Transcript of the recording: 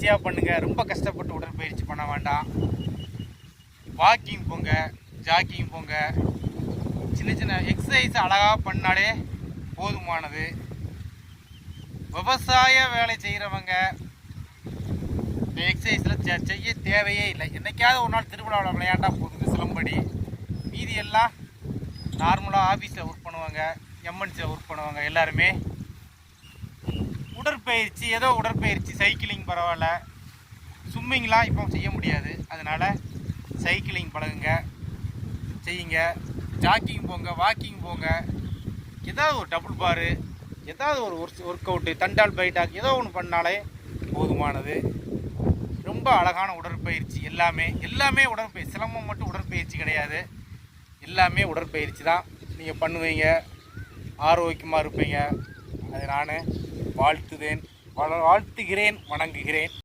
ஈஸியாக பண்ணுங்கள். ரொம்ப கஷ்டப்பட்டு உடற்பயிற்சி பண்ண வேண்டாம். வாக்கிங் போங்க, ஜாக்கிங் போங்க, சின்ன சின்ன எக்ஸசைஸ் அழகாக பண்ணாலே போதுமானது. விவசாய வேலை செய்கிறவங்க இந்த எக்ஸசைஸில் செய்ய தேவையே இல்லை. என்றைக்காவது ஒரு நாள் திருவிழாவில் விளையாண்டா போதுங்க சிலம்படி. மீதி எல்லாம் நார்மலாக ஆஃபீஸில் ஒர்க் பண்ணுவாங்க, எம்என்சியில் ஒர்க் பண்ணுவாங்க. எல்லாருமே உடற்பயிற்சி, ஏதோ உடற்பயிற்சி, சைக்கிளிங் பரவாயில்ல. ஸ்விம்மிங்லாம் இப்போ செய்ய முடியாது, அதனால் சைக்கிளிங் பழகுங்க, செய்யுங்க. ஜாக்கிங் போங்க, வாக்கிங் போங்க, ஏதாவது ஒரு டபுள் பாரு, ஏதாவது ஒரு ஒர்க் அவுட்டு, தண்டால் பைட்டாக் ஏதோ ஒன்று பண்ணாலே போதுமானது. ரொம்ப அழகான உடற்பயிற்சி. எல்லாமே உடற்பயிற்சி. சிலம்பம் மட்டும் உடற்பயிற்சி கிடையாது, எல்லாமே உடற்பயிற்சி தான். நீங்கள் பண்ணுவீங்க, ஆரோக்கியமாக இருப்பீங்க. அதை நான் வாழ்த்துகிறேன், வணங்குகிறேன்.